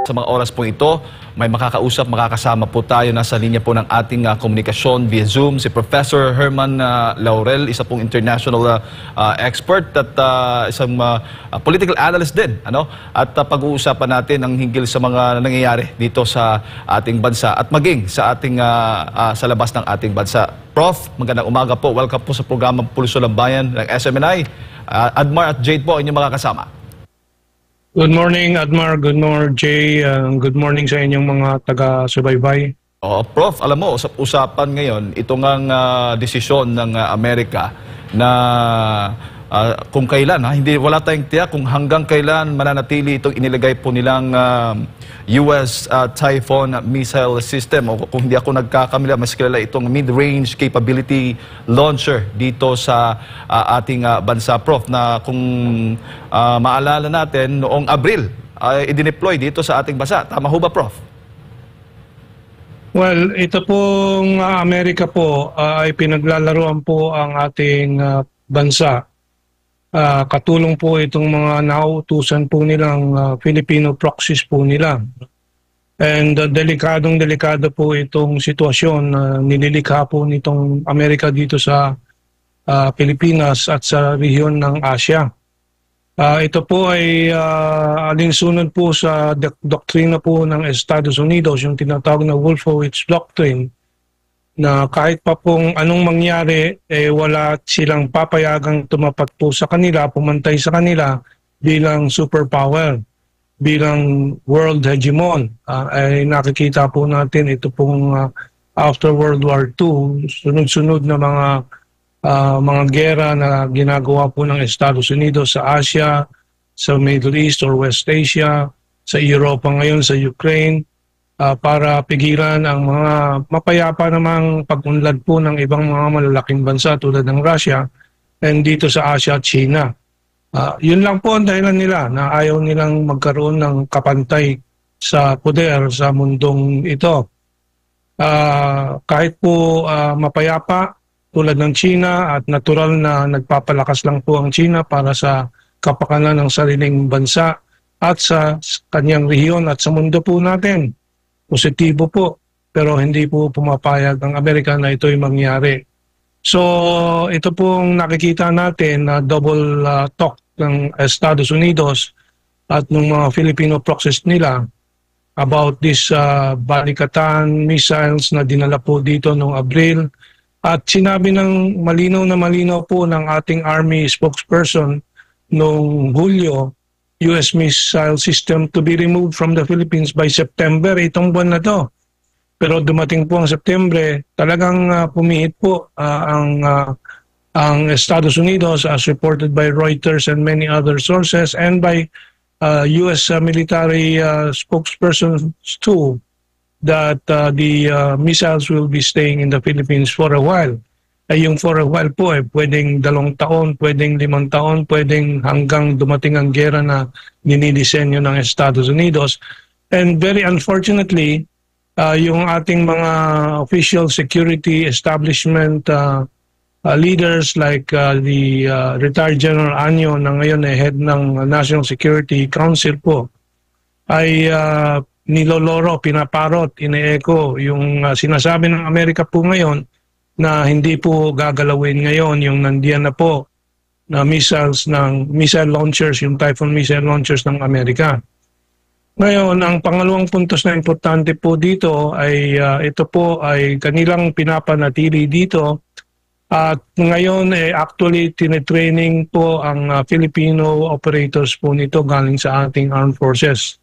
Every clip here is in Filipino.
Sa mga oras po ito, may makakausap, makakasama po tayo. Nasa linya po ng ating komunikasyon via Zoom si Professor Herman Laurel, isa pong international expert at isang political analyst din. At pag-uusapan natin ang hinggil sa mga nangyayari dito sa ating bansa at maging sa ating sa labas ng ating bansa. Prof, magandang umaga po. Welcome po sa programang Pulso ng Bayan ng SMNI. Admar at Jade po inyong makakasama. Good morning, Admar. Good morning, Jay. Good morning sa inyong mga taga-subaybay. Prof, alam mo, usap-usapan ngayon itong ang desisyon ng Amerika na kung kailan, wala tayong tiyak kung hanggang kailan mananatili itong inilagay po nilang US Typhoon missile system, o kung hindi ako nagkakamila, mas kilala itong mid-range capability launcher dito sa ating bansa, Prof, na kung maalala natin noong Abril i-deploy dito sa ating bansa. Tama ho ba, Prof? Well, ito pong Amerika po ay pinaglalaroan po ang ating bansa. Katulong po itong mga nauutusan po nilang Filipino proxies po nila. And delikado po itong sitwasyon na nililikha po nitong Amerika dito sa Pilipinas at sa rehiyon ng Asia. Ito po ay alinsunod po sa doktrina po ng Estados Unidos, yung tinatawag na Wolfowitz Doctrine, na kahit pa pong anong mangyari, wala silang papayagang tumapat po sa kanila, pumantay sa kanila bilang superpower, bilang world hegemon. Ay nakikita po natin ito pong after World War II, sunod-sunod na mga gera na ginagawa po ng Estados Unidos sa Asia, sa Middle East or West Asia, sa Europa ngayon, sa Ukraine, para pigilan ang mga mapayapa namang pag-unlad po ng ibang mga malalaking bansa tulad ng Russia, and dito sa Asia at China. Yun lang po ang dahilan nila na ayaw nilang magkaroon ng kapantay sa poder sa mundong ito. Kahit po mapayapa tulad ng China, at natural na nagpapalakas lang po ang China para sa kapakanan ng sariling bansa at sa kanyang rehiyon at sa mundo po natin. Positibo po, pero hindi po pumapayag ang Amerika na ito'y mangyari. So ito pong nakikita natin na double talk ng Estados Unidos at ng mga Filipino proxies nila about this balikatan missiles na dinala po dito noong Abril. At sinabi ng malinaw po ng ating Army spokesperson noong Hulyo, US missile system to be removed from the Philippines by September, itong buwan na to. Pero dumating po ang September, talagang pumihit po ang Estados Unidos, as reported by Reuters and many other sources, and by US military spokespersons too, that the missiles will be staying in the Philippines for a while. Yung for a while po, pwedeng 2 taon, pwedeng 5 taon, pwedeng hanggang dumating ang gera na dinidisenyo ng Estados Unidos. And very unfortunately, yung ating mga official security establishment leaders like the retired General Anyo na ngayon ay head ng National Security Council po, ay niloloro, pinaparot, ine-echo yung sinasabi ng Amerika po ngayon na hindi po gagalawin ngayon yung nandiyan na po na missile launchers, yung Typhoon missile launchers ng Amerika. Ngayon, ang pangalawang puntos na importante po dito ay ito po ay kanilang pinapanatili dito, at ngayon actually tinetraining po ang Filipino operators po nito galing sa ating armed forces.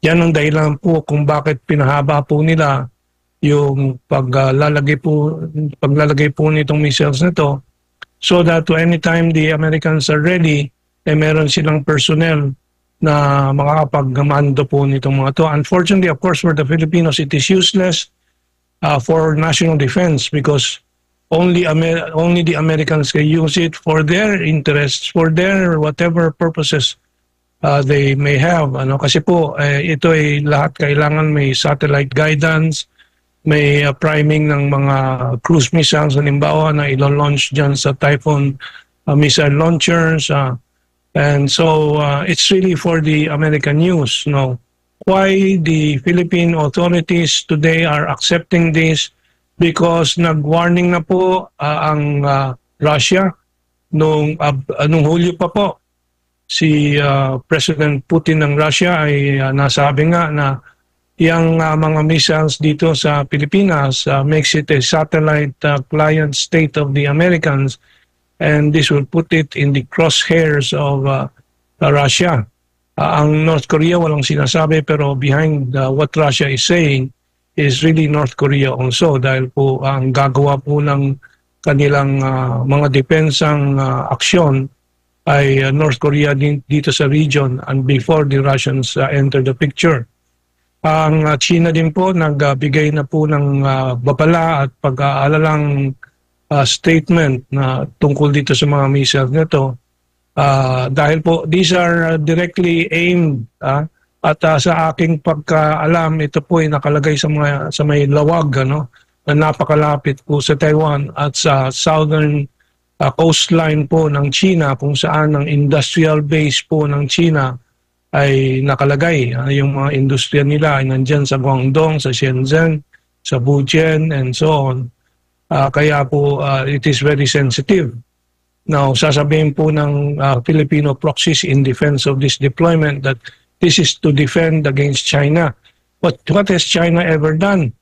Yan ang dahilan po kung bakit pinahaba po nila yung paglalagay po nitong missiles nito, so that anytime the Americans are ready, meron silang personnel na makakapagmando po nitong mga to. Unfortunately, of course, for the Filipinos, it is useless for national defense because only the Americans can use it for their interests, for their whatever purposes they may have. Kasi po, ito ay lahat kailangan may satellite guidance, may priming ng mga cruise missiles, halimbawa na ilo-launch dyan sa Typhoon missile launchers. And so it's really for the American use, why the Philippine authorities today are accepting this, because nag-warning na po ang Russia nung Hulyo pa po. Si President Putin ng Russia ay nasabi nga na yung mga missiles dito sa Pilipinas makes it a satellite client state of the Americans, and this will put it in the crosshairs of Russia. Ang North Korea walang sinasabi, pero behind what Russia is saying is really North Korea also, dahil po ang gagawa po ng kanilang mga depensang aksyon ay North Korea dito sa region and before the Russians enter the picture. Ang China din po nagbigay na po ng babala at pag-aalalang statement na tungkol dito sa mga missiles nito. Dahil po these are directly aimed at sa aking pagkaalam, ito po ay nakalagay sa may lawag na napakalapit po sa Taiwan at sa southern coastline po ng China, kung saan ang industrial base po ng China ay nakalagay. Yung mga industriya nila ay nandyan sa Guangdong, sa Shenzhen, sa Fujian, and so on. Kaya po it is very sensitive. Now, sasabihin po ng Filipino proxies in defense of this deployment that this is to defend against China. But what has China ever done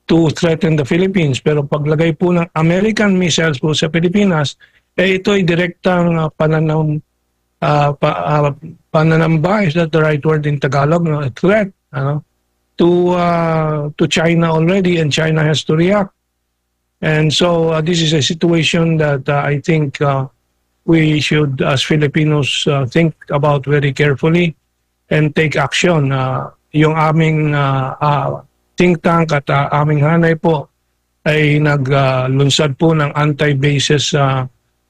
to threaten the Philippines? Pero paglagay po ng American missiles po sa Pilipinas, ito ay direktang pananamba, is that the right word in Tagalog? A threat to China already, and China has to react. And so this is a situation that I think we should, as Filipinos, think about very carefully and take action. Yung aming think tank at aming hanay po ay naglunsad po ng anti-bases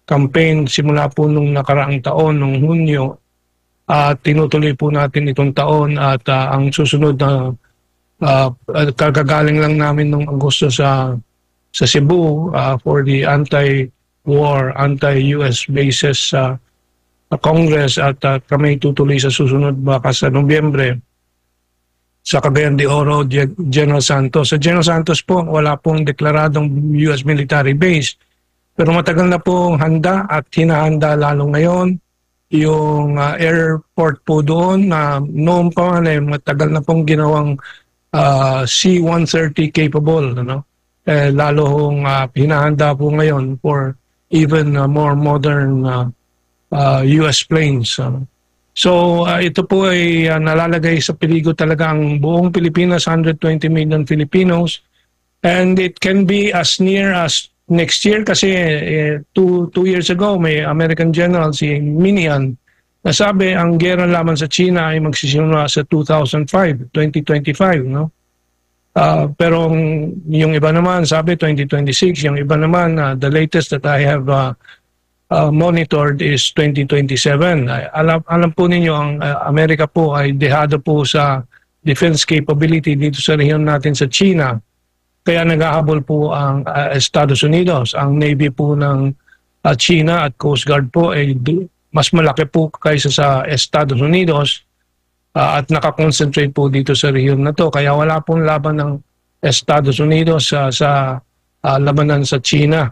campaign simula po nung nakaraang taon, nung Hunyo. Tinutuloy po natin itong taon, at ang susunod na kagagaling lang namin nung Agosto sa Cebu for the anti-war, anti-US bases Congress, at kami tutuloy sa susunod baka sa Nobyembre sa Cagayan de Oro, General Santos. Sa General Santos po, wala pong deklaradong US military base. Pero matagal na pong handa at hinahanda lalo ngayon yung airport po doon na noong pa matagal na pong ginawang C-130 capable. Lalo hong hinahanda po ngayon for even more modern US planes. So ito po ay nalalagay sa peligro talaga ang buong Pilipinas, 120 million Filipinos. And it can be as near as next year, kasi two years ago may American general, si Minian, nasabi ang gera laban sa China ay magsisimula sa 2025. Pero yung iba naman sabi 2026, yung iba naman the latest that I have monitored is 2027. Alam po ninyo, ang Amerika po ay dehado po sa defense capability dito sa rehiyon natin sa China. Kaya naghahabol po ang Estados Unidos. Ang Navy po ng China at Coast Guard po ay mas malaki po kaysa sa Estados Unidos, at nakakonsentrate po dito sa rehiyon na to. Kaya wala pong laban ng Estados Unidos sa labanan sa China.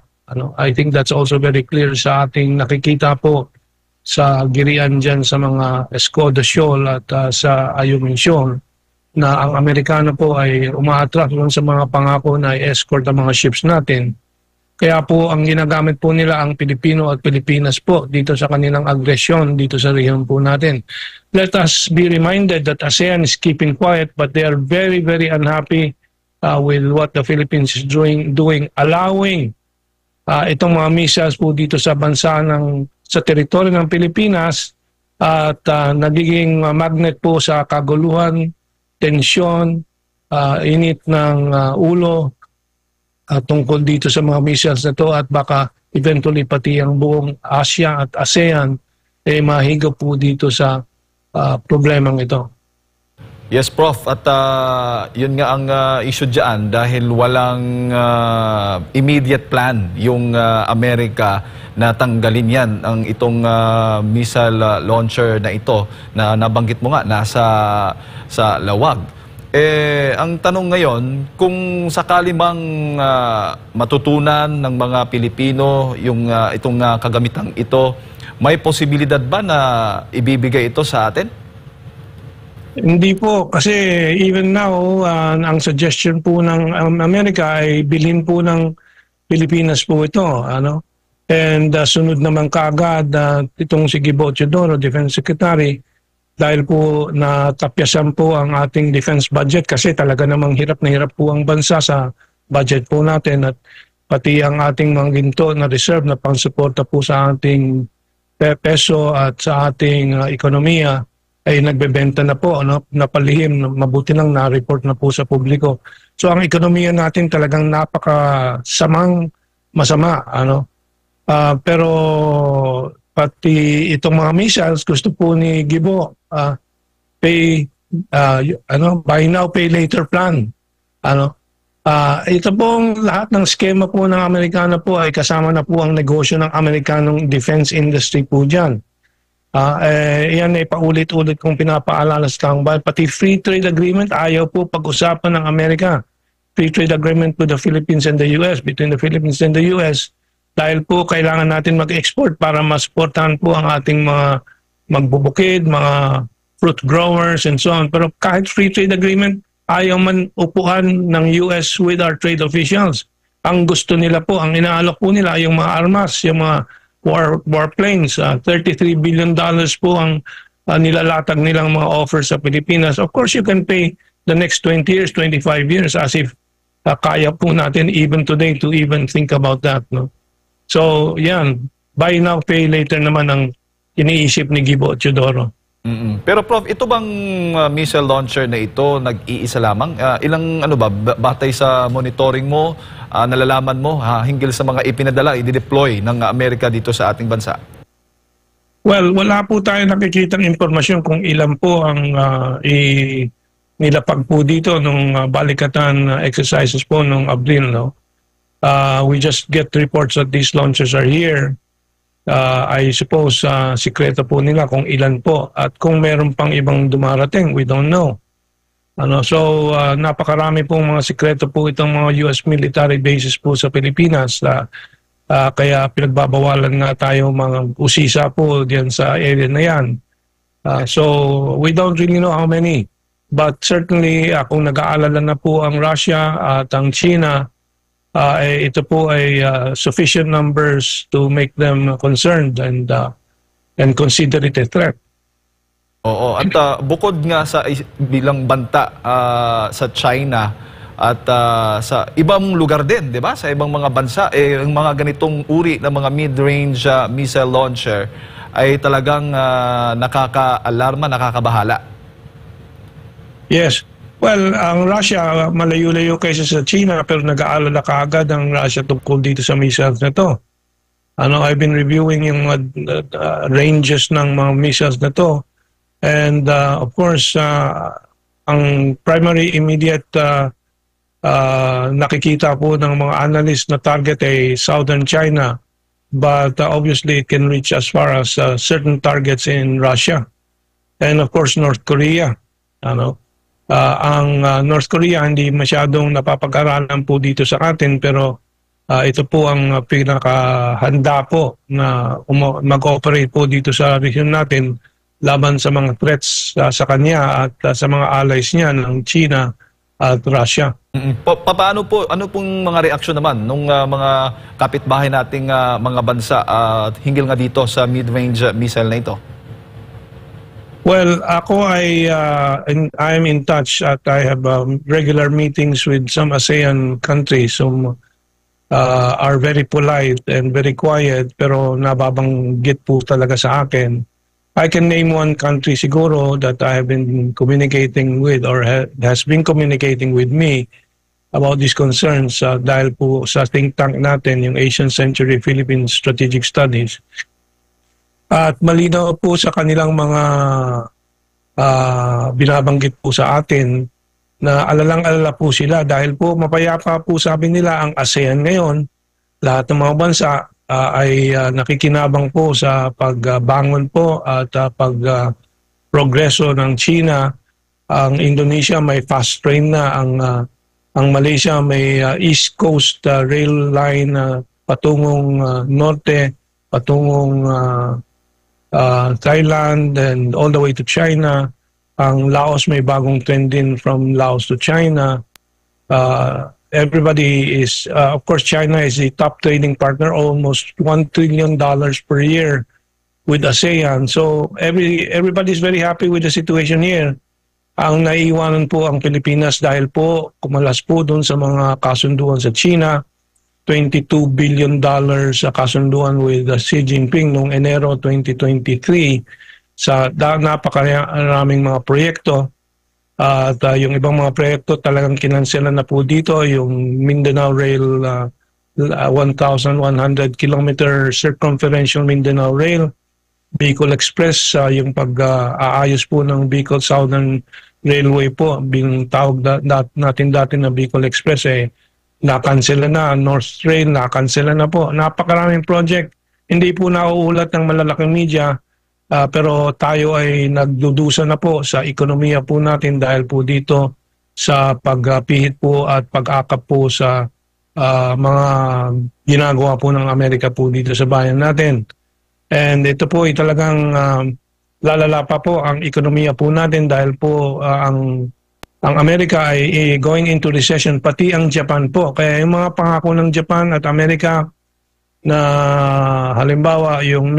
I think that's also very clear sa ating nakikita po sa girian dyan sa mga Escoda Shoal at sa Ayungin Shoal, na ang Amerikano po ay umaatras sa mga pangako na i-escort ang mga ships natin. Kaya po ang ginagamit po nila ang Pilipino at Pilipinas po dito sa kanilang agresyon dito sa rehiyon po natin. Let us be reminded that ASEAN is keeping quiet, but they are very, very unhappy with what the Philippines is doing, allowing itong mga missiles po dito sa sa teritoryo ng Pilipinas, at nagiging magnet po sa kaguluhan, tensyon, init ng ulo tungkol dito sa mga missiles na to, at baka eventually pati ang buong Asia at ASEAN mahigop po dito sa problemang ito. Yes, Prof. At yun nga ang issue dyan dahil walang immediate plan yung Amerika na tanggalin yan ang itong missile launcher na ito na nabanggit mo nga nasa sa Lawag. Ang tanong ngayon, kung sakali mang matutunan ng mga Pilipino yung itong kagamitang ito, may posibilidad ba na ibibigay ito sa atin? Hindi po, kasi even now, ang suggestion po ng Amerika ay bilhin po ng Pilipinas po ito. Ano? And sunod naman kaagad itong si Gibo Teodoro, Defense Secretary, dahil po natapyasan po ang ating defense budget kasi talaga namang hirap na hirap po ang bansa sa budget po natin at pati ang ating mga ginto na reserve na pangsuporta po sa ating peso at sa ating ekonomiya ay nagbebenta na po, ano, napalihim, mabuti lang na-report na po sa publiko. So ang ekonomiya natin talagang napakasamang masama, ano. Pero pati itong mga missiles, gusto po ni Gibo, buy now, pay later plan. Ano. Ito pong lahat ng skema po ng Amerikano po ay kasama na po ang negosyo ng Amerikanong defense industry po dyan. Yan ay paulit-ulit kong pinapaalala sa taong bayan. Pati free trade agreement, ayaw po pag-usapan ng Amerika. Free trade agreement with the Philippines and the US, between the Philippines and the US, dahil po kailangan natin mag-export para masportahan po ang ating mga magbubukid, mga fruit growers and so on. Pero kahit free trade agreement, ayaw man upuan ng US with our trade officials. Ang gusto nila po, ang inaalok po nila, yung mga armas, yung mga warplanes, $33 billion po ang nilalatag nilang mga offers sa Pilipinas. Of course, you can pay the next 20 years, 25 years as if kaya po natin even today to even think about that. No? So, yan. Buy now, pay later naman ang iniisip ni Gibo Teodoro. Pero Prof, ito bang missile launcher na ito nag-iisa lamang? Ilang ano ba, batay sa monitoring mo, nalalaman mo hinggil sa mga ipinadala, i-deploy ng Amerika dito sa ating bansa? Well, wala po tayo nakikitang impormasyon kung ilan po ang nilapag po dito nung balikatan exercises po nung Abril. No? We just get reports that these launchers are here. I suppose sikreto po nila kung ilan po at kung meron pang ibang dumarating, we don't know. So napakarami pong mga sikreto po itong mga US military bases po sa Pilipinas. Kaya pinagbabawalan nga tayo mga usisa po diyan sa area na yan. So we don't really know how many. But certainly kung nag-aalala na po ang Russia at ang China, ito po ay sufficient numbers to make them concerned and consider it a threat. Oo, at bukod nga sa bilang banta sa China at sa ibang lugar din, 'di ba? Sa ibang mga bansa, ang mga ganitong uri ng mga mid-range missile launcher ay talagang nakaka-alarma, nakakabahala. Yes. Well, ang Russia, malayo-layo kaysa sa China, pero nag-aalala kaagad ang Russia tungkol dito sa missiles na to. I've been reviewing yung ranges ng mga missiles na to. And of course, ang primary immediate nakikita po ng mga analysts na target ay Southern China. But obviously, it can reach as far as certain targets in Russia. And of course, North Korea. Ang North Korea hindi masyadong napapag-aralan po dito sa atin pero ito po ang pinakahanda po na mag-operate po dito sa region natin laban sa mga threats sa kanya at sa mga allies niya ng China at Russia. Paano po, ano pong mga reaksyon naman ng mga kapitbahay nating mga bansa hinggil nga dito sa mid-range missile na ito? Well, ako I'm in touch at I have regular meetings with some ASEAN countries who are very polite and very quiet pero nababanggit po talaga sa akin. I can name one country siguro that I have been communicating with or has been communicating with me about these concerns dahil po sa think tank natin, yung Asian Century Philippine Strategic Studies. At malinaw po sa kanilang mga binabanggit po sa atin na alalang-alala po sila dahil po mapayapa po sabi nila ang ASEAN ngayon. Lahat ng mga bansa ay nakikinabang po sa pagbangon po at pagprogreso ng China. Ang Indonesia may fast train na, ang Malaysia may East Coast rail line patungong norte, patungong Thailand and all the way to China. Ang Laos may bagong trend din from Laos to China. Everybody is, of course, China is the top trading partner, almost $1 trillion per year with ASEAN. So everybody is very happy with the situation here. Ang naiiwanan po ang Pilipinas dahil po kumalas po doon sa mga kasunduan sa China. $22 billion sa kasunduan with Xi Jinping noong Enero 2023 sa napakaraming mga proyekto. At yung ibang mga proyekto talagang kinanselan na po dito. Yung Mindanao Rail, 1,100 kilometer circumferential Mindanao Rail. Bicol Express, yung pag-aayos po ng Bicol Southern Railway po. Tawag natin dati na Bicol Express, nakansela na. North Rail, nakansela na po. Napakaraming project. Hindi po nauulat ng malalaking media. Pero tayo ay nagdudusa na po sa ekonomiya po natin dahil po dito sa pagpihit po at pag-akap po sa mga ginagawa po ng Amerika po dito sa bayan natin. And ito po ay talagang lalala pa po ang ekonomiya po natin dahil po ang Amerika ay going into recession, pati ang Japan po. Kaya yung mga pangako ng Japan at Amerika na halimbawa yung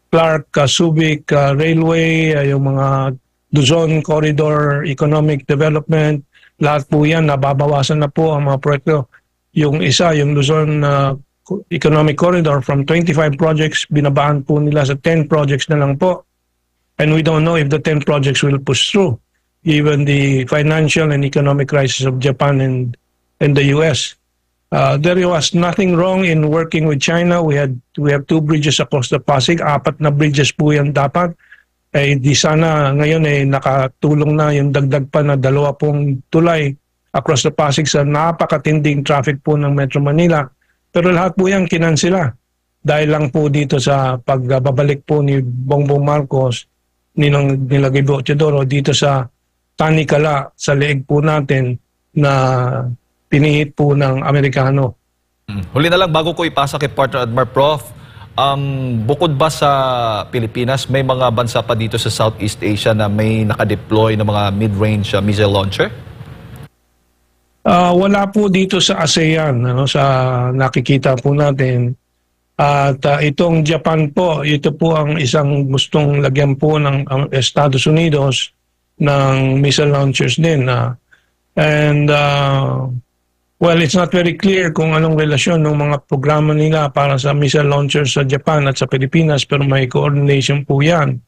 Clark Subic Railway, yung mga Luzon Corridor Economic Development, lahat po yan, nababawasan na po ang mga proyekto. Yung isa, yung Luzon Economic Corridor, from 25 projects, binabaan po nila sa 10 projects na lang po. And we don't know if the 10 projects will push through, given the financial and economic crisis of Japan and the US. There was nothing wrong in working with China. We have 2 bridges across the Pasig. 4 na bridges po yan dapat. Di sana ngayon nakatulong na yung dagdag pa na 2 pong tulay across the Pasig sa napakatinding traffic po ng Metro Manila. Pero lahat po yan kinansela dahil lang po dito sa pagbabalik po ni Bongbong Marcos, nila Gibo Teodoro dito sa tanikala sa leeg po natin na pinihit po ng Amerikano. Huli na lang bago ko ipasa kay Partner Admar Prof, bukod ba sa Pilipinas, may mga bansa pa dito sa Southeast Asia na may nakadeploy ng mga mid-range missile launcher? Wala po dito sa ASEAN, sa nakikita po natin. At itong Japan po, ito po ang isang gustong lagyan po ng Estados Unidos ng missile launchers din. Well, it's not very clear kung anong relasyon ng mga programa nila para sa missile launchers sa Japan at sa Pilipinas, pero may coordination po yan.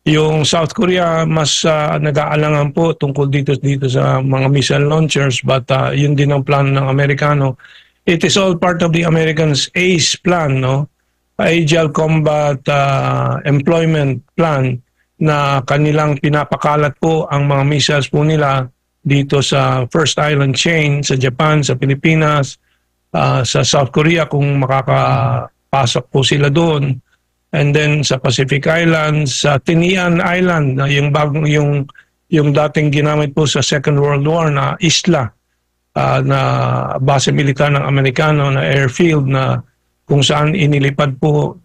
Yung South Korea, mas nag-aalangan po tungkol dito sa mga missile launchers, but yun din ang plano ng Amerikano. It is all part of the Americans' ACE plan, Agile Combat Employment Plan, na kanilang pinapakalat po ang mga missiles po nila dito sa First Island Chain, sa Japan, sa Pilipinas, sa South Korea kung makakapasok po sila doon. And then sa Pacific Islands, sa Tinian Island, yung dating ginamit po sa Second World War na isla, na base militar ng Amerikano na airfield na kung saan inilipad po,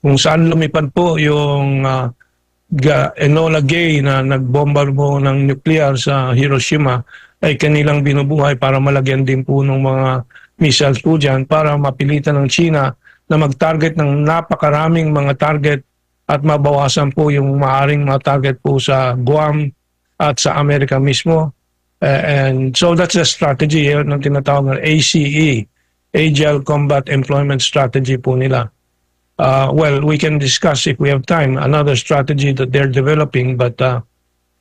kung saan lumipad po yung Enola Gay na nagbomba po ng nuclear sa Hiroshima, ay kanilang binubuhay para malagyan din po ng mga missiles po dyan para mapilitan ng China na mag-target ng napakaraming mga target at mabawasan po yung maaring mga target po sa Guam at sa Amerika mismo. And so that's a strategy ng tinatawag na ACE, Agile Combat Employment Strategy po nila. Well, we can discuss if we have time another strategy that they're developing, but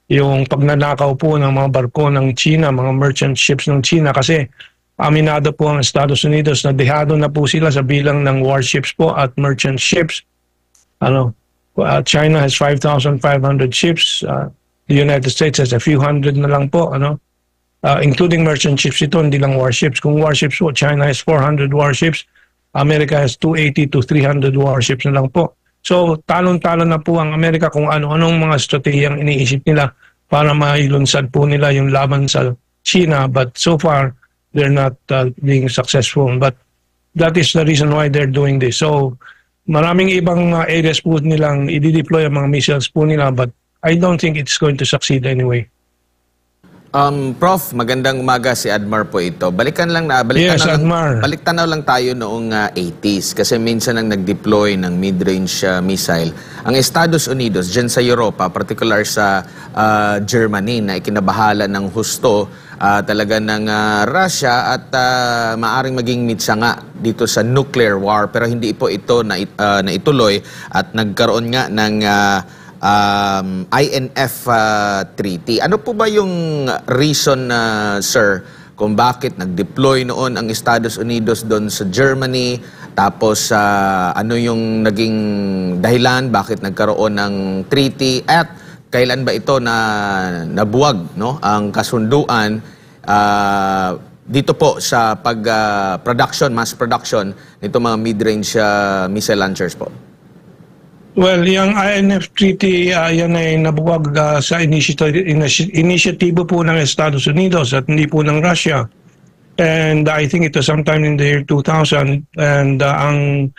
yung pagnanakaw po ng mga barko ng China, mga merchant ships ng China, kasi aminado po ang Estados Unidos na dehado na po sila sa bilang ng warships po at merchant ships. China has 5,500 ships. The United States has a few hundred na lang po, ano? Including merchant ships ito, hindi lang warships. Kung warships po, China has 400 warships. America has 280 to 300 warships na lang po. So, talon-talon na po ang Amerika kung ano-anong mga stratehiyang iniisip nila para mailunsad po nila yung laban sa China. But so far, they're not being successful. But that is the reason why they're doing this. So, maraming ibang areas po nilang i-deploy ang mga missiles po nila, but I don't think it's going to succeed anyway. Prof, magandang umaga, si Admar po ito. Yes, Admar. Baliktanaw lang tayo noong 80s kasi minsan ang nag-deploy ng mid-range missile ang Estados Unidos dyan sa Europa, particular sa Germany na ikinabahala ng husto talaga ng Russia at maaring maging mitsa nga dito sa nuclear war, pero hindi po ito na ituloy at nagkaroon nga ng INF Treaty. Ano po ba yung reason, sir, kung bakit nag-deploy noon ang Estados Unidos doon sa Germany? Tapos ano yung naging dahilan, bakit nagkaroon ng treaty? At kailan ba ito na nabuwag, no, ang kasunduan dito po sa mass production nito mga mid-range missile launchers po? Well, yung INF Treaty, yan ay nabuwag sa initiatibo po ng Estados Unidos at hindi po ng Russia. And I think ito sometime in the year 2000. And ang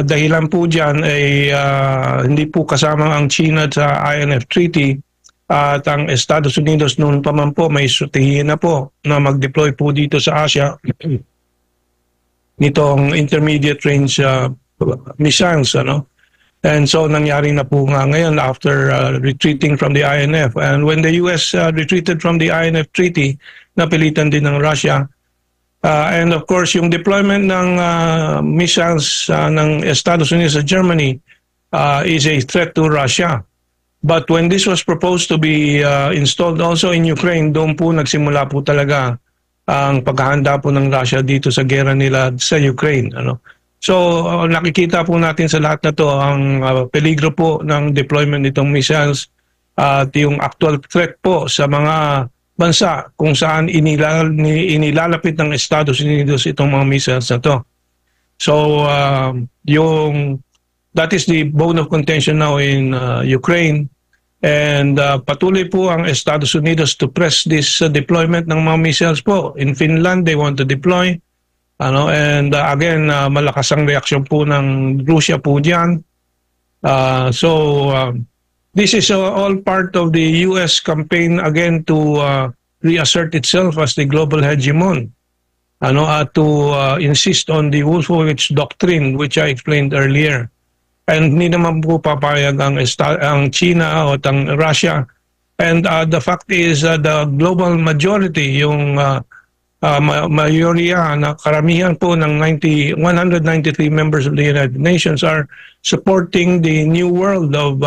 dahilan po dyan ay hindi po kasama ang China sa INF Treaty. At ang Estados Unidos noon pa man po may strategiya na po na mag-deploy po dito sa Asia nitong intermediate range missiles, ano? And so nangyari na po nga ngayon after retreating from the INF. And when the US retreated from the INF Treaty, napilitan din ng Russia. And of course, yung deployment ng missiles ng Estados Unidos sa Germany is a threat to Russia. But when this was proposed to be installed also in Ukraine, doon po nagsimula po talaga ang paghahanda po ng Russia dito sa gera nila sa Ukraine, ano? So, nakikita po natin sa lahat na to ang peligro po ng deployment nitong missiles at yung actual threat po sa mga bansa kung saan inilalapit ng Estados Unidos itong mga missiles na to. So, that is the bone of contention now in Ukraine. And patuloy po ang Estados Unidos to press this deployment ng mga missiles po. In Finland, they want to deploy. And again, malakas ang reaksyon po ng Russia po diyan. This is all part of the US campaign again to reassert itself as the global hegemon. To insist on the Wolfowitz Doctrine, which I explained earlier. And hindi naman po papayag ang China o ang Russia. And the fact is the global majority, yung mayorya na karamihan po ng 193 members of the United Nations are supporting the new world of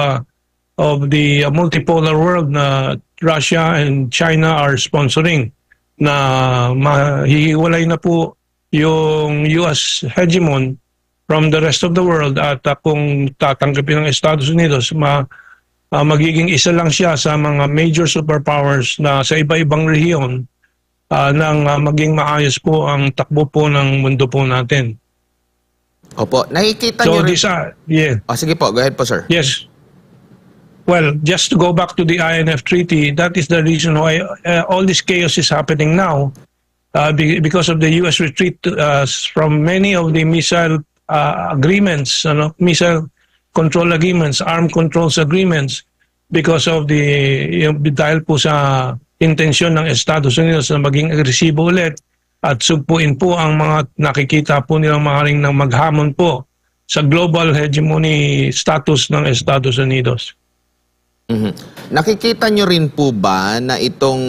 the multipolar world na Russia and China are sponsoring, na mahihiwalay na po yung US hegemon from the rest of the world at kung tatanggapin ng Estados Unidos, magiging isa lang siya sa mga major superpowers na sa iba-ibang rehiyon nang maging maayos po ang takbo po ng mundo po natin. Opo, nakikita niyo rin... Yeah. Sige po, go ahead po, sir. Yes. Well, just to go back to the INF Treaty, that is the reason why all this chaos is happening now because of the US retreat from many of the missile agreements, missile control agreements, armed controls agreements, because of dahil po sa intensyon ng Estados Unidos na maging agresibo ulit at sugpuin po ang mga nakikita po nilang maaaring ng maghamon po sa global hegemony status ng Estados Unidos. Nakikita nyo rin po ba na itong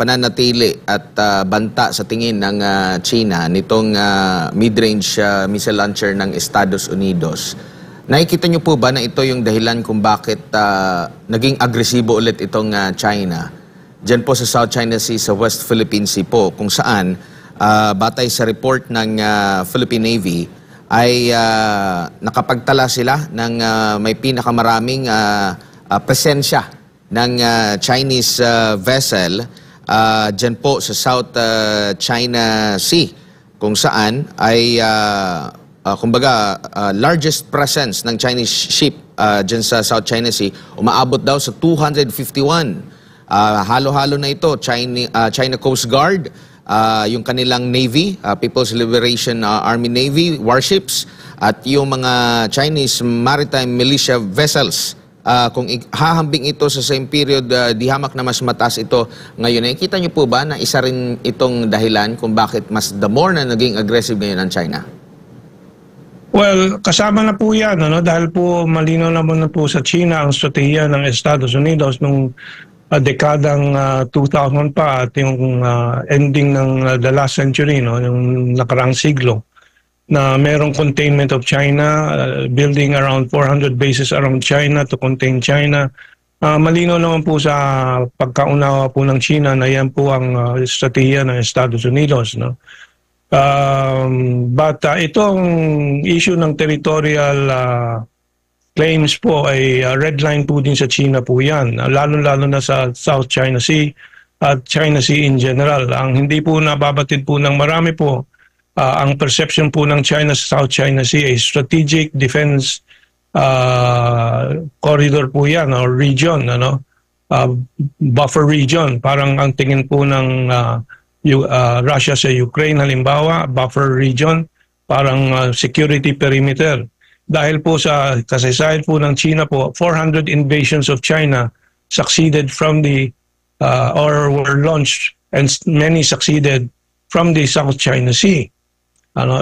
pananatili at banta sa tingin ng China nitong mid-range missile launcher ng Estados Unidos? Nakikita nyo po ba na ito yung dahilan kung bakit naging agresibo ulit itong China diyan po sa South China Sea, sa West Philippine Sea po, kung saan batay sa report ng Philippine Navy, ay nakapagtala sila ng may pinakamaraming presensya ng Chinese vessel dyan po sa South China Sea, kung saan ay kumbaga largest presence ng Chinese ship dyan sa South China Sea, umaabot daw sa 251. Halo-halo na ito, China Coast Guard, yung kanilang Navy, People's Liberation Army Navy warships, at yung mga Chinese maritime militia vessels. Kung hahambing ito sa same period, di hamak na mas mataas ito ngayon. Nakikita niyo po ba na isa rin itong dahilan kung bakit mas the more na naging aggressive ngayon ang China? Well, kasama na po yan, dahil po malinaw naman na po sa China ang strategiya ng Estados Unidos nung dekadang 2000 pa at yung ending ng the last century, yung nakaraang siglo, na merong containment of China, building around 400 bases around China to contain China. Malinaw naman po sa pagkaunawa po ng China na yan po ang strategiya ng Estados Unidos. But itong issue ng territorial claims po ay red line po din sa China po yan, lalo-lalo na sa South China Sea at China Sea in general. Ang hindi po nababatid po ng marami po, ang perception po ng China sa South China Sea ay strategic defense corridor po yan, or region, buffer region. Parang ang tingin po ng Russia sa Ukraine, halimbawa, buffer region, parang security perimeter. Dahil po sa kasaysayan po ng China po, 400 invasions of China succeeded from the, or were launched, and many succeeded from the South China Sea.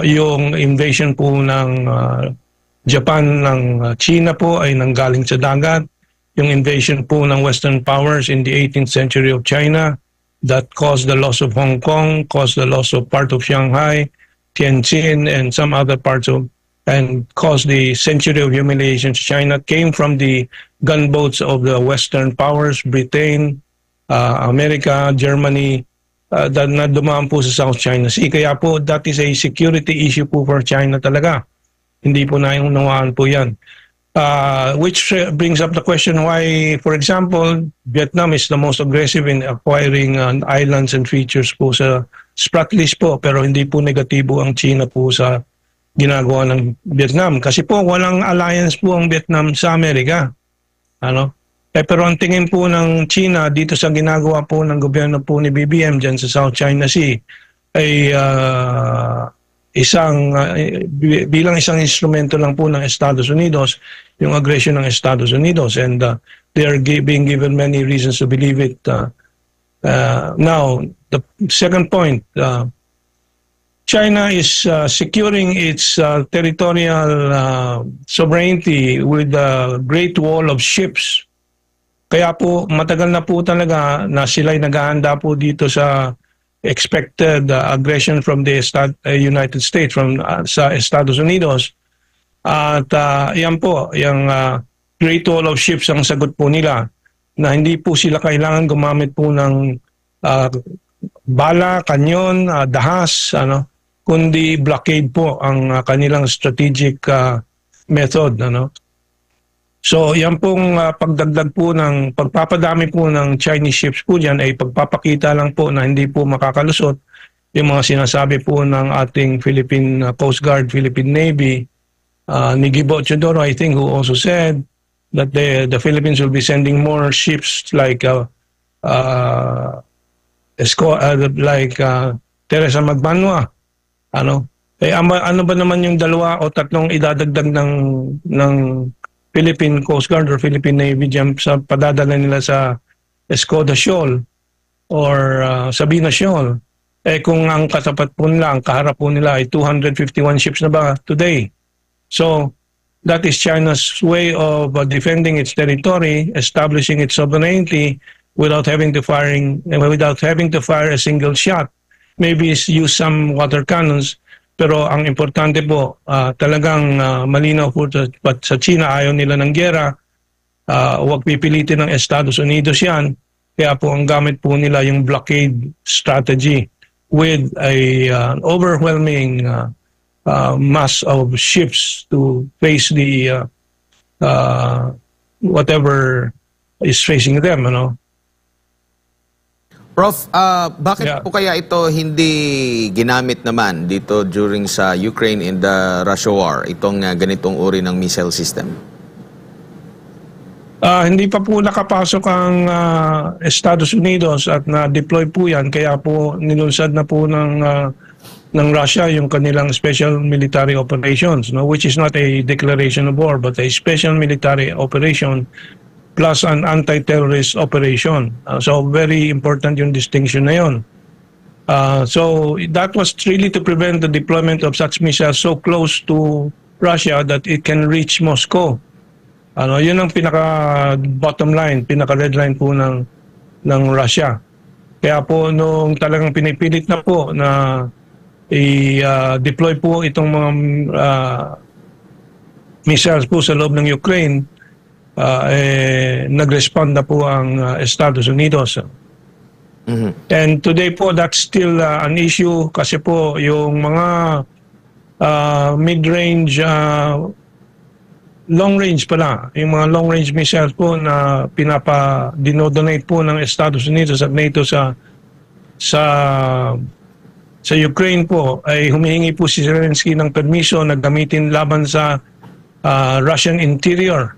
Yung invasion po ng Japan ng China po ay nanggaling sa dagat. Yung invasion po ng Western powers in the 18th century of China that caused the loss of Hong Kong, caused the loss of part of Shanghai, Tianjin, and some other parts of, and caused the century of humiliation to China, came from the gunboats of the Western powers, Britain, America, Germany, na dumaan po sa South China Sea. Kaya po, that is a security issue po for China talaga. Hindi po naunawaan po yan. Which brings up the question why, for example, Vietnam is the most aggressive in acquiring islands and features po sa Sprat list po, pero hindi po negatibo ang China po sa ginagawa ng Vietnam. Kasi po, walang alliance po ang Vietnam sa Amerika. Pero ang tingin po ng China dito sa ginagawa po ng gobyerno po ni BBM dyan sa South China Sea ay bilang isang instrumento lang po ng Estados Unidos, yung aggression ng Estados Unidos, and they are being given many reasons to believe it. Now, the second point, China is securing its territorial sovereignty with a great wall of ships. Kaya po matagal na po talaga na sila'y naghahanda po dito sa expected aggression from the United States, sa Estados Unidos. At yan po, yung Great Wall of Ships ang sagot po nila, na hindi po sila kailangan gumamit po ng bala, kanyon, dahas, kundi blockade po ang kanilang strategic method. So yan pong pagdagdag po ng pagpapadami po ng Chinese ships po dyan ay pagpapakita lang po na hindi po makakalusot yung mga sinasabi po ng ating Philippine Coast Guard, Philippine Navy, ni Gibo Chodoro, I think, who also said that the Philippines will be sending more ships like Teresa Magbanwa. Ano ba naman yung dalawa o tatlong idadagdag ng Philippine Coast Guard or Philippine Navy dyan sa padadala nila sa Escoda Shoal or Sabina Shoal? Kung ang katapat po nila, ang kaharap po nila ay 251 ships na ba today? So, that is China's way of defending its territory, establishing its sovereignty without having to fire a single shot. Maybe use some water cannons, pero ang importante po, talagang malinaw po sa China, ayaw nila ng gyera, huwag pipilitin ng Estados Unidos yan, kaya po ang gamit po nila yung blockade strategy with an overwhelming mass of ships to face the whatever is facing them, you know. Prof, bakit Yeah. po kaya ito hindi ginamit naman dito during sa Ukraine and the Russia war, itong ganitong uri ng missile system? Hindi pa po nakapasok ang Estados Unidos at na-deploy po yan, kaya po nilunsad na po ng Russia yung kanilang special military operations, no, which is not a declaration of war but a special military operation plus an anti-terrorist operation. So very important yung distinction na yun. So that was really to prevent the deployment of such missiles so close to Russia that it can reach Moscow. Yun ang pinaka bottom line, pinaka red line po ng Russia. Kaya po nung talagang pinipilit na po na i-deploy po itong mga missiles po sa loob ng Ukraine, nag-respond na po ang Estados Unidos. And today po that's still an issue kasi po yung mga mid-range, long-range pala, yung mga long-range missiles po na dinodonate po ng Estados Unidos at NATO sa Ukraine po, ay humihingi po si Zelensky ng permiso na gamitin laban sa Russian interior.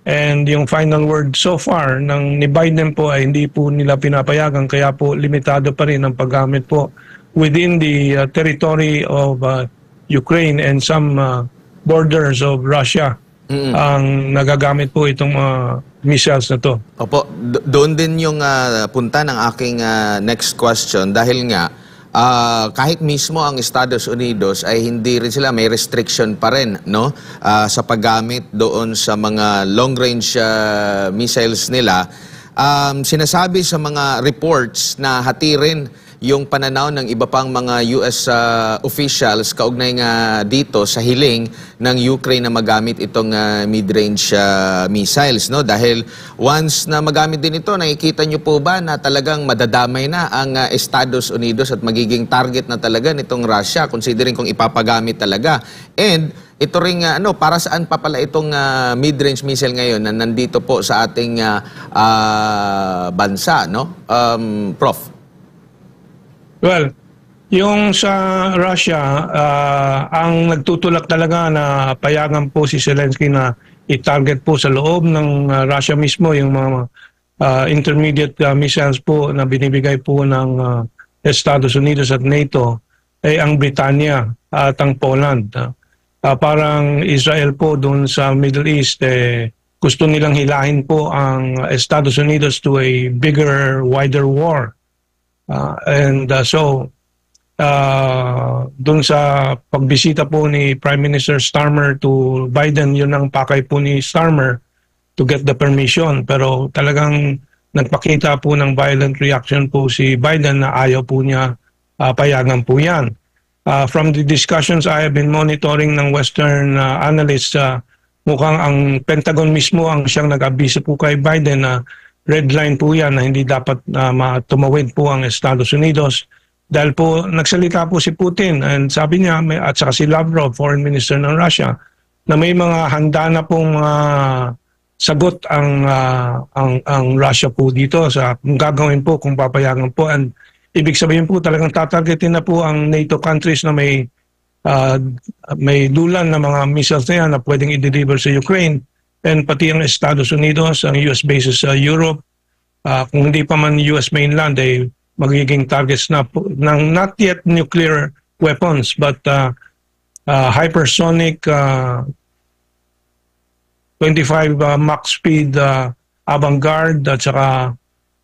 And yung final word so far ni Biden po ay hindi po nila pinapayagan, kaya po limitado pa rin ang paggamit po within the territory of Ukraine and some borders of Russia. Ang nagagamit po itong missiles na to. Opo, doon din yung punta ng aking next question dahil nga kahit mismo ang Estados Unidos ay hindi rin sila, may restriction pa rin, no, sa paggamit doon sa mga long-range missiles nila. Sinasabi sa mga reports na hati rin yung pananaw ng iba pang mga US officials kaugnay nga dito sa hiling ng Ukraine na magamit itong mid-range missiles, no? Dahil once na magamit din ito, nakikita nyo po ba na talagang madadamay na ang Estados Unidos at magiging target na talaga nitong Russia considering kung ipapagamit talaga. And ito ring para saan pa pala itong mid-range missile ngayon na nandito po sa ating bansa, no? Prof. Well, yung sa Russia, ang nagtutulak talaga na payagan po si Zelensky na i-target po sa loob ng Russia mismo yung mga intermediate missiles po na binibigay po ng Estados Unidos at NATO ay ang Britanya at ang Poland. Parang Israel po doon sa Middle East, gusto nilang hilahin po ang Estados Unidos to a bigger, wider war. So doon sa pagbisita po ni Prime Minister Starmer to Biden, yun ang pakay po ni Starmer to get the permission. Pero talagang nagpakita po ng violent reaction po si Biden na ayaw po niya payagan po yan. From the discussions I have been monitoring ng Western analysts, mukhang ang Pentagon mismo ang siyang nag-abiso po kay Biden na red line po yan na hindi dapat tumawid po ang Estados Unidos. Dahil po nagsalita po si Putin and sabi niya, at saka si Lavrov, foreign minister ng Russia, na may mga handa na pong sagot ang Russia po dito sa kung gagawin po, kung papayagan po. And ibig sabihin po talagang tatargetin na po ang NATO countries na may dulan na mga missiles na yan na pwedeng i-deliver sa Ukraine. And pati ang Estados Unidos, ang US bases sa Europe, kung hindi pa man US mainland, ay magiging targets na po, ng not yet nuclear weapons, but hypersonic 25 Mach speed Avangard at saka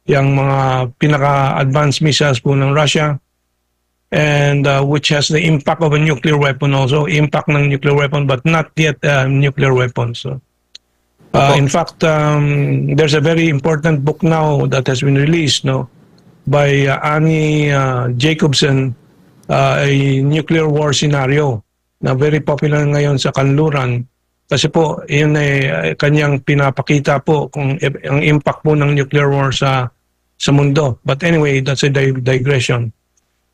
yung mga pinaka-advanced missiles po ng Russia, and which has the impact of a nuclear weapon also, impact ng nuclear weapon but not yet nuclear weapons. So. In fact, there's a very important book now that has been released, no, by Annie Jacobsen, a nuclear war scenario na very popular ngayon sa kanluran. Kasi po, yun ay kanyang pinapakita po kung ang impact po ng nuclear war sa mundo. But anyway, that's a digression.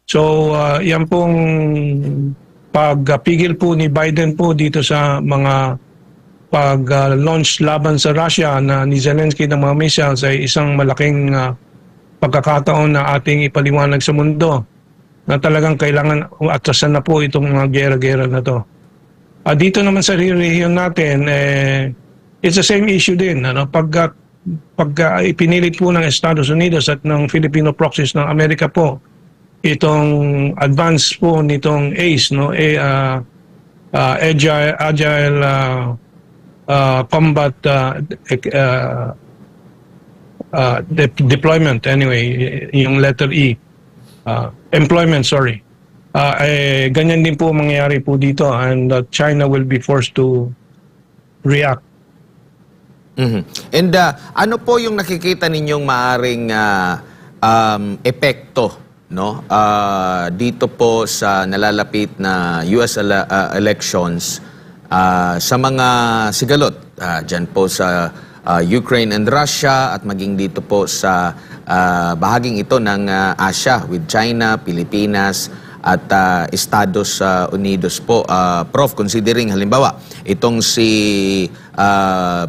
So, yan pong pagpigil po ni Biden po dito sa mga pag-launch laban sa Russia na ni Zelensky ng mga missiles ay isang malaking pagkakataon na ating ipaliwanag sa mundo na talagang kailangan atrasan na po itong mga gera-gera na to. Dito naman sa rehiyon natin, it's the same issue din. Pag ipinilit po ng Estados Unidos at ng Filipino proxies ng Amerika po, itong advance po nitong ACE, Agile Combat Deployment, anyway, yung letter E. Employment, sorry. Ganyan din po mangyayari po dito, and China will be forced to react. And ano po yung nakikita ninyong maaring epekto, no? Dito po sa nalalapit na US elections sa mga sigalot dyan po sa Ukraine and Russia at maging dito po sa bahaging ito ng Asia with China, Pilipinas at Estados Unidos po. Prof, considering halimbawa itong si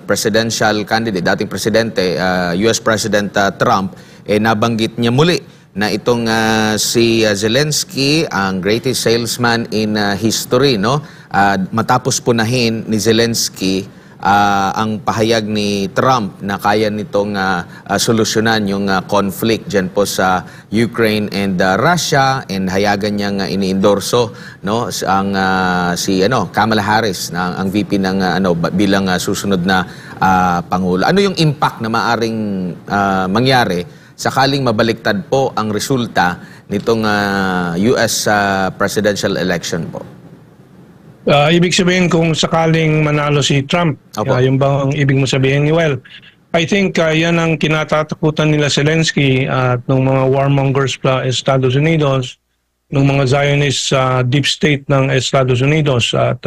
presidential candidate, dating presidente, US President Trump, nabanggit niya muli na itong si Zelensky, ang greatest salesman in history, no? Matapos punahin ni Zelensky ang pahayag ni Trump na kaya nitong solusyonan yung conflict dyan po sa Ukraine and Russia, and hayagan niyang iniendorso, no, ang si Kamala Harris na ang VP ng bilang susunod na pangulo. Ano yung impact na maaring mangyari sakaling mabaliktad po ang resulta nitong US presidential election po? Ibig sabihin kung sakaling manalo si Trump, yung bang ibig mo sabihin? Well, I think yan ang kinatatakutan nila Zelensky at ng mga warmongers sa Estados Unidos, ng mga Zionist deep state ng Estados Unidos. At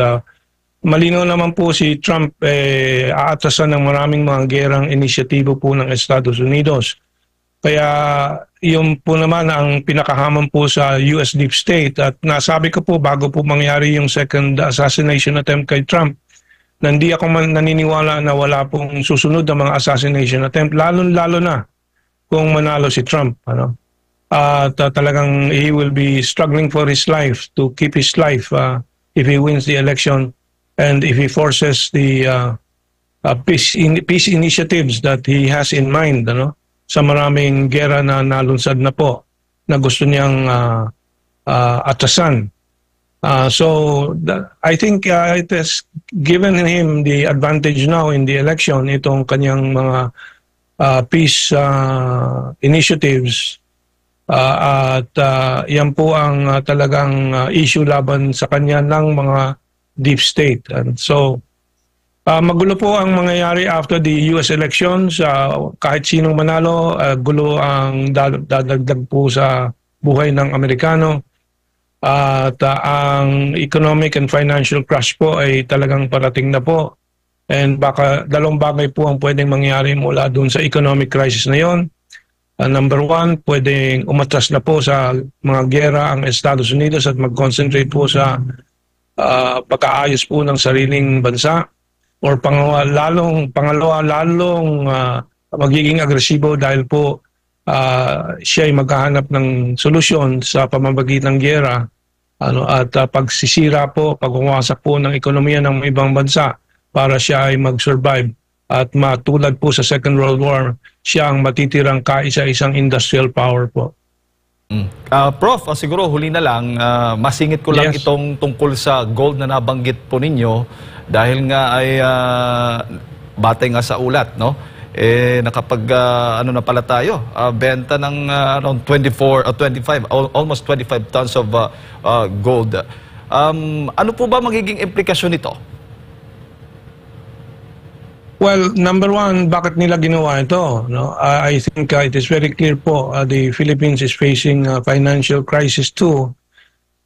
malinaw naman po si Trump aatrasan ng maraming mga gerang inisyatibo po ng Estados Unidos. Kaya yun po naman ang pinakahamon po sa US deep state, at nasabi ko po bago po mangyari yung second assassination attempt kay Trump na hindi ako naniniwala na wala pong susunod na mga assassination attempt, lalo na kung manalo si Trump. At talagang he will be struggling for his life to keep his life if he wins the election and if he forces the peace initiatives that he has in mind, sa maraming gera na nalunsad na po na gusto niyang atrasan. I think it has given him the advantage now in the election, itong kanyang mga peace initiatives, at yan po ang talagang issue laban sa kanya ng mga deep state. And so magulo po ang mangyayari after the US elections. Kahit sinong manalo, gulo ang dadagdag po sa buhay ng Amerikano. At ang economic and financial crash po ay talagang parating na po. And baka dalawang bagay po ang pwedeng mangyari mula dun sa economic crisis na yon. Number one, pwedeng umatras na po sa mga gera ang Estados Unidos at mag-concentrate po sa pagkaayos po ng sariling bansa. Or pangalawa, lalong magiging agresibo dahil po siya ay maghahanap ng solusyon sa pamamagitan ng giyera, at pagsisira po, pagwawasak po ng ekonomiya ng ibang bansa para siya ay mag-survive at matulad po sa Second World War, siya ang matitirang kaisa-isang industrial power po. Prof, siguro huli na lang, masingit ko lang itong tungkol sa gold na nabanggit po ninyo dahil nga ay batay nga sa ulat, no? Nakapag na pala tayo, benta ng around 24 or 25, almost 25 tons of gold. Ano po ba magiging implikasyon nito? Well, number one, bakit nila ginawa ito? I think it is very clear po, the Philippines is facing a financial crisis too.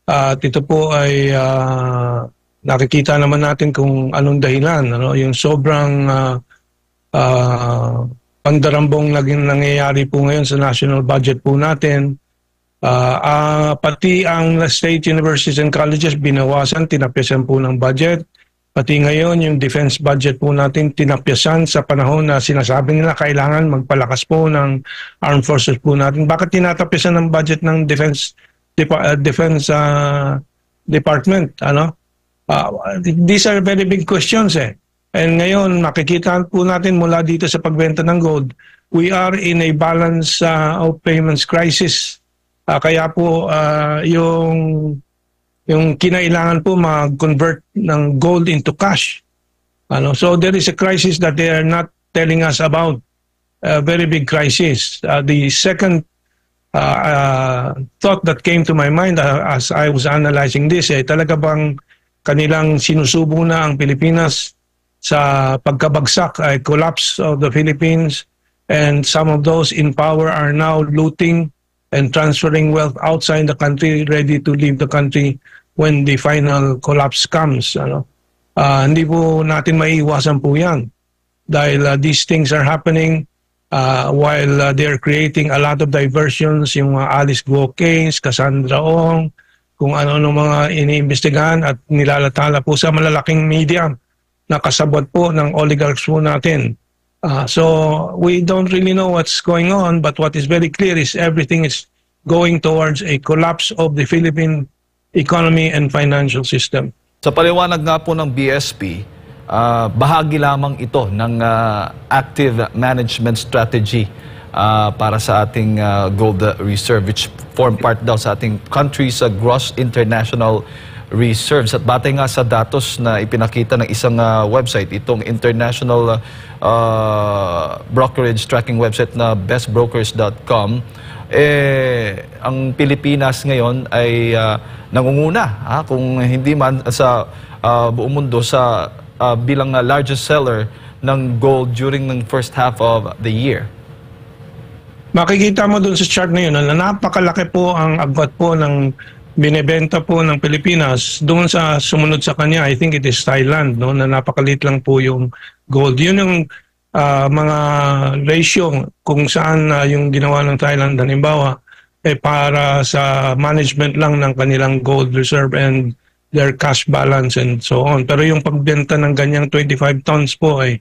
At ito po ay nakikita naman natin kung anong dahilan. Yung sobrang pandarambong naging nangyayari po ngayon sa national budget po natin. Pati ang state universities and colleges binawasan, tinapyasan po ng budget. Pati ngayon yung defense budget po natin tinapyasan sa panahon na sinasabi nila kailangan magpalakas po ng armed forces po natin. Bakit tinatapyasan ng budget ng defense department? These are very big questions eh. And ngayon makikita po natin mula dito sa pagbenta ng gold, we are in a balance of payments crisis. Kaya po yung kinailangan po mag-convert ng gold into cash. So there is a crisis that they are not telling us about, a very big crisis. The second thought that came to my mind as I was analyzing this, talaga bang kanilang sinusubong na ang Pilipinas sa pagkabagsak, collapse of the Philippines, and some of those in power are now looting and transferring wealth outside the country, ready to leave the country when the final collapse comes. Hindi po natin maiiwasan po yan. Dahil these things are happening while they're creating a lot of diversions, yung Alice Guo case, Cassandra Ong, kung ano-ano mga iniimbestigahan at nilalatala po sa malalaking media na kasabot po ng oligarchs po natin. So we don't really know what's going on, but what is very clear is everything is going towards a collapse of the Philippine economy and financial system. Sa paliwanag nga po ng BSP, bahagi lamang ito ng active management strategy para sa ating gold reserve, which form part daw sa ating country's gross international reserves. At batay nga sa datos na ipinakita ng isang website, itong international brokerage tracking website na bestbrokers.com, ang Pilipinas ngayon ay nangunguna, kung hindi man sa buong mundo, sa bilang largest seller ng gold during the first half of the year. Makikita mo dun sa chart na yun na napakalaki po ang agwat po ng binebenta po ng Pilipinas doon sa sumunod sa kanya. I think it is Thailand, no, na napakalit lang po yung gold. Yun yung mga ratio kung saan yung ginawa ng Thailand, halimbawa, para sa management lang ng kanilang gold reserve and their cash balance and so on. Pero yung pagbenta ng ganyang 25 tons po ay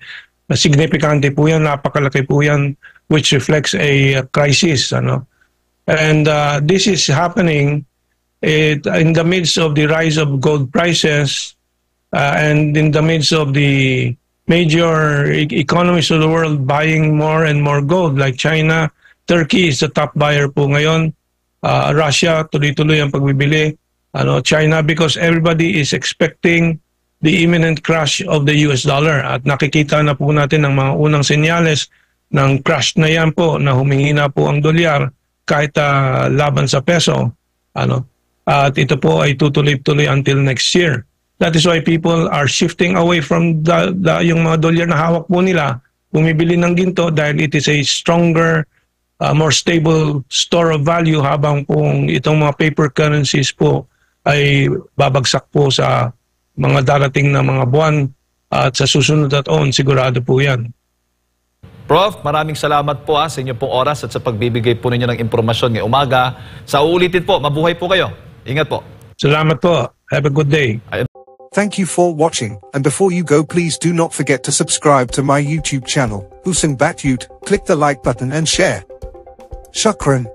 significante po yan, napakalaki po yan, which reflects a crisis. And this is happening in the midst of the rise of gold prices and in the midst of the major economies of the world buying more and more gold, like China. Turkey is the top buyer po ngayon. Russia, tuloy-tuloy ang pagbibili. China, because everybody is expecting the imminent crash of the US dollar. At nakikita na po natin ang mga unang senyales ng crash na yan po, na humingi na po ang dolyar kahit laban sa peso. At ito po ay tutuloy-tuloy until next year. That is why people are shifting away from yung mga dolyar na hawak po nila, bumibili ng ginto dahil it is a stronger, more stable store of value, habang pong itong mga paper currencies po ay babagsak po sa mga darating na mga buwan at sa susunod na taon, sigurado po yan. Prof, maraming salamat po sa inyo pong oras at sa pagbibigay po ninyo ng impormasyon ngayong umaga. Sa uulitin po, mabuhay po kayo. Ingat po. Salamat po. Have a good day. Thank you for watching, and before you go, please do not forget to subscribe to my YouTube channel, Hussein Batyut, click the like button and share. Shukran.